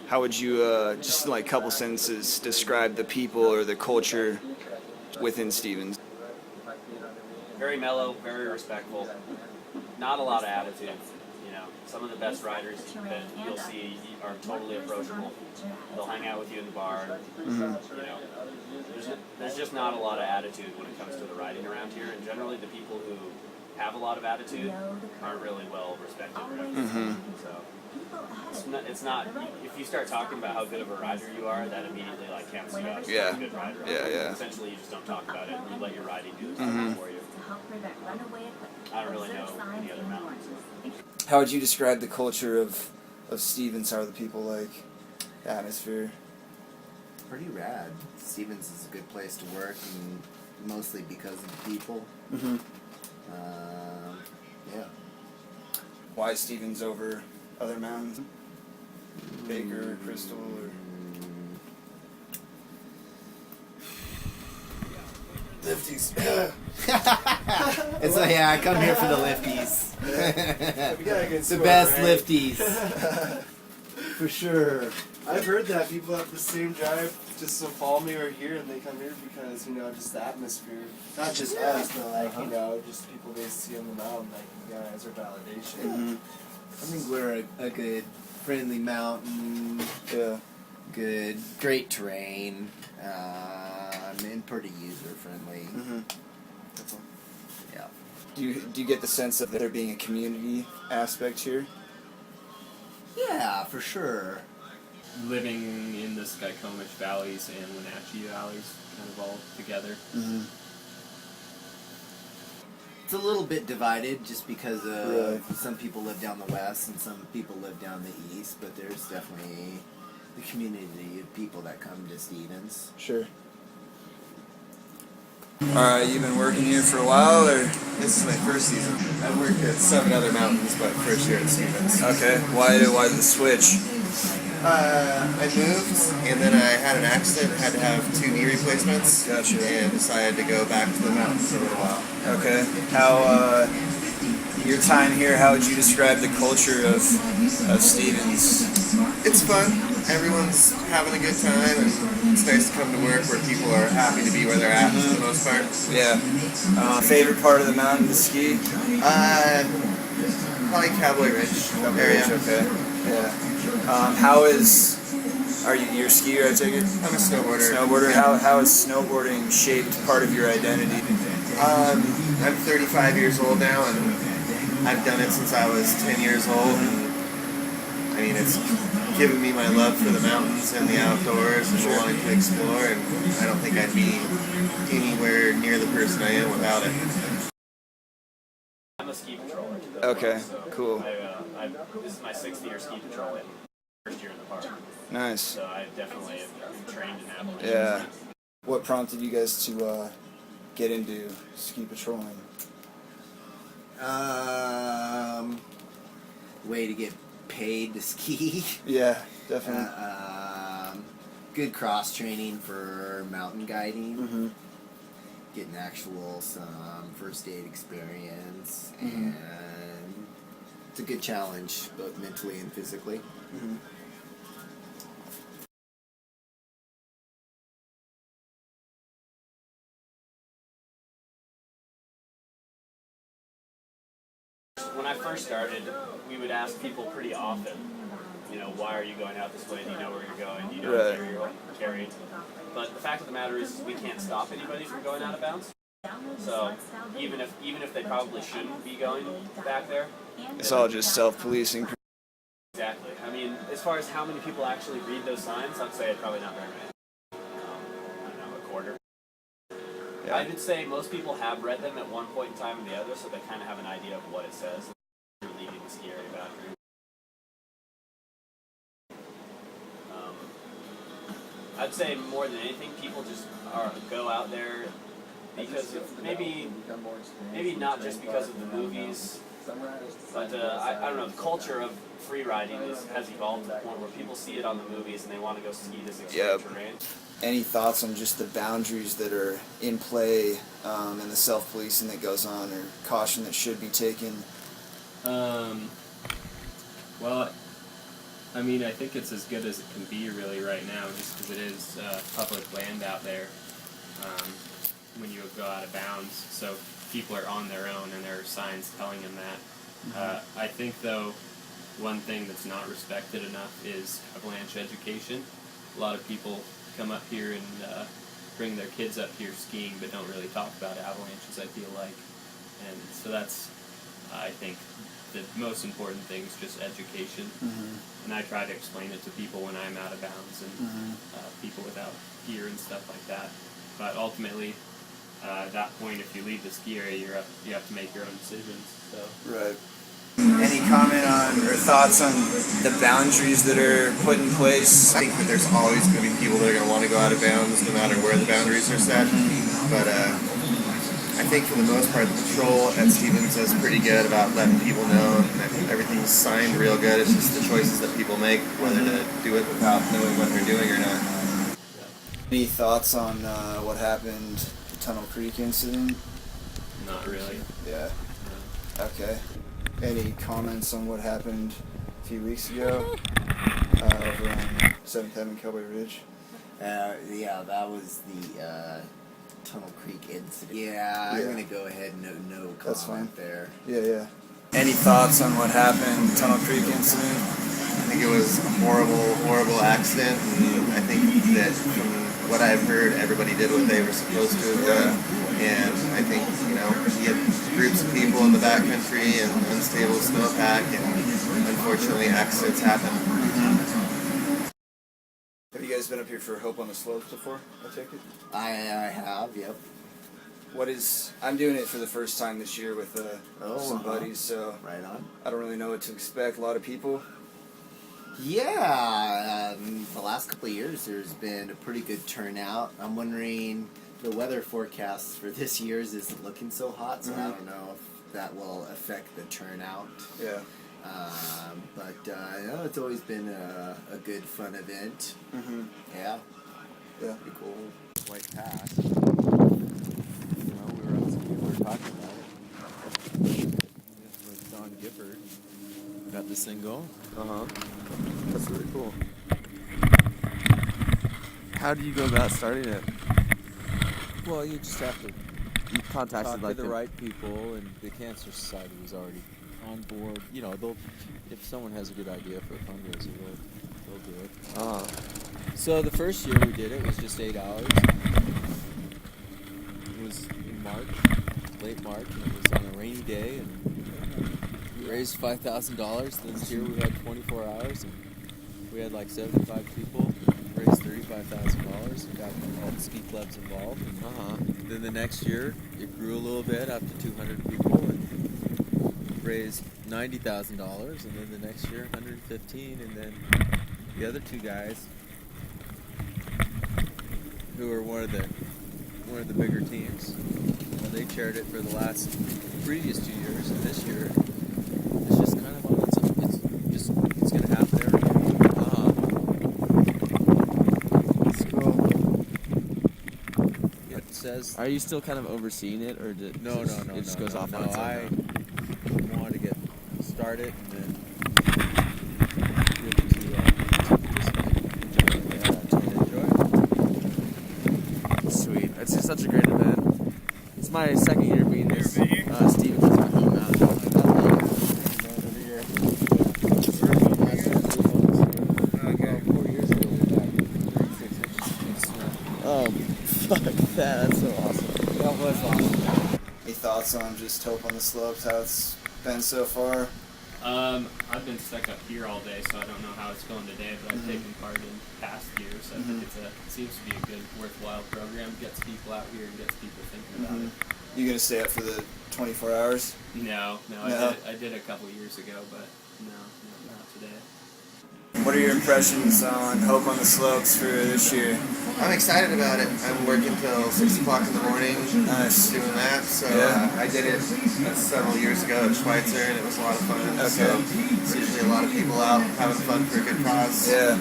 how would you, just in like a couple sentences, describe the people or the culture within Stevens? Very mellow, very respectful. Not a lot of attitude. Some of the best riders that you'll see are totally approachable. They'll hang out with you in the bar. There's just not a lot of attitude when it comes to the riding around here, and generally the people who have a lot of attitude aren't really well respected around. So it's not. If you start talking about how good of a rider you are, that immediately like counts you out as a good rider. Yeah. Essentially, you just don't talk about it. You let your riding do the stuff for you. I don't really know any other mountains. How would you describe the culture of Stevens? How are the people like? The atmosphere? Pretty rad. Stevens is a good place to work, and mostly because of the people. Yeah. Why Stevens over other mountains? Baker, Crystal, or lifties? It's like, yeah, I come here for the lifties. The best lifties. For sure. I've heard that people have the same drive just so follow me or here, and they come here because, just the atmosphere. Not just us, but like, just people they see on the mountain, like, you guys are validation. I think we're a good, friendly mountain. Yeah. Good, great terrain. And pretty user friendly. Yeah. Do you get the sense of there being a community aspect here? Yeah, for sure. Living in the Skykomish valleys and Wenatchee valleys kind of all together. It's a little bit divided just because some people live down the west and some people live down the east, but there's definitely the community of people that come to Stevens. Sure. Alright, you've been working here for a while, or? This is my first season. I've worked at 7 other mountains, but first year at Stevens. Okay. Why the switch? I moved, and then I had an accident, had to have 2 knee replacements. Gotcha. And decided to go back to the mountains for a little while. Okay. How, your time here, how would you describe the culture of Stevens? It's fun. Everyone's having a good time, and it's nice to come to work where people are happy to be where they're at for the most part. Yeah. Favorite part of the mountain to ski? Probably Cowboy Ridge area. Okay. Yeah. Are you you're a skier, I take it? I'm a snowboarder. Snowboarder. Yeah. How has snowboarding shaped part of your identity? I'm 35 years old now, and I've done it since I was 10 years old. And, I mean, it's given me my love for the mountains and the outdoors and wanting to explore, and I don't think I'd be anywhere near the person I am without it. I'm a ski patroller. Okay, cool. This is my 6th year ski patrolling. First year in the park. Nice. So I definitely am trained in that. Yeah. What prompted you guys to get into ski patrolling? Way to get paid to ski. Yeah, definitely. Good cross training for mountain guiding. Getting some first aid experience, and it's a good challenge both mentally and physically. When I first started, we would ask people pretty often, why are you going out this way? Do you know where you're going? Do you know where you're carried? But the fact of the matter is we can't stop anybody from going out of bounds. So even if they probably shouldn't be going back there, It's all just self-policing. exactly. I mean, as far as how many people actually read those signs, I'd say probably not very many. I don't know, a quarter. Yeah. I would say most people have read them at one point in time or the other, so they kind of have an idea of what it says. You're leaving the ski area bathroom. I'd say more than anything, people just go out there because of maybe not just because of the movies, but I don't know, the culture of free riding has evolved to the point where people see it on the movies and they want to go ski this extreme terrain. Any thoughts on just the boundaries that are in play and the self-policing that goes on, or caution that should be taken? Well, I mean, I think it's as good as it can be really right now, just because it is public land out there when you go out of bounds. So people are on their own, and there are signs telling them that. I think, though, one thing that's not respected enough is avalanche education. A lot of people come up here and bring their kids up here skiing, but don't really talk about avalanches, I feel like. And so that's, I think, the most important thing is just education. And I try to explain it to people when I'm out of bounds and people without gear and stuff like that. But ultimately, at that point, if you leave the ski area, you have to make your own decisions. So. Right. Any comment on or thoughts on the boundaries that are put in place? I think that there's always going to be people that are going to want to go out of bounds no matter where the boundaries are set. But I think for the most part, the patrol at Stevens is pretty good about letting people know that everything's signed real good. It's just the choices that people make, whether to do it without knowing what they're doing or not. Any thoughts on what happened, the Tunnel Creek incident? Not really. Yeah. Okay. Any comments on what happened a few weeks ago over on 7th Avenue Cowboy Ridge? Yeah, that was the Tunnel Creek incident. Yeah, I'm gonna go ahead and no That's comment fine. there. Yeah. Any thoughts on what happened, Tunnel Creek incident? I think it was a horrible, horrible accident, and I think that from what I've heard, everybody did what they were supposed to have done. And I think, you get groups of people in the backcountry and unstable snowpack, and unfortunately accidents happen. Have you guys been up here for Hope on the Slopes before, I take it? I have, yep. I'm doing it for the first time this year with some uh-huh. buddies, so Right on. I don't really know what to expect. A lot of people. Yeah, the last couple of years there's been a pretty good turnout. I'm wondering, the weather forecast for this year's isn't looking so hot, so I don't know if that will affect the turnout. Yeah. But it's always been a good, fun event. Yeah. Yeah. Pretty cool. White Pass. We were talking about it. With Don Gifford. Got this thing going. That's really cool. How do you go about starting it? Well, you just have to contacted talk like to the right people, and the Cancer Society was already on board. If someone has a good idea for a fundraiser, they'll do it. So the first year we did it was just 8 hours. It was in March, late March, and it was on a rainy day, and we raised $5,000. This year we had 24 hours, and we had like 75 people. Raised $35,000 and got all the ski clubs involved. Then the next year it grew a little bit up to 200 people and raised $90,000. And then the next year 115, and then the other two guys who are one of the bigger teams, they chaired it for the previous 2 years, and this year it's just kind of on its own. It's going to happen every year. Are you still kind of overseeing it, or No. It just goes off on its own? I want to get started and then give it to enjoy it. Sweet. It's just such a great event. It's my second year being this. Stevens is my home mountain. Every year. 4 years ago we got 36 inches of snow. Fuck that, that's so awesome. That was awesome. Any thoughts on just Hope on the Slopes, how it's been so far? I've been stuck up here all day, so I don't know how it's going today, but I've taken part in past years. I think it seems to be a good, worthwhile program. Gets people out here and gets people thinking about it. You gonna stay up for the 24 hours? No. I did a couple years ago, but no, not today. What are your impressions on Hope on the Slopes for this year? I'm excited about it. I'm working till 6 o'clock in the morning Nice. doing that. So Yeah. I did it several years ago at Schweitzer, and it was a lot of fun. Okay. So it's usually a lot of people out having fun for a good cause. Yeah.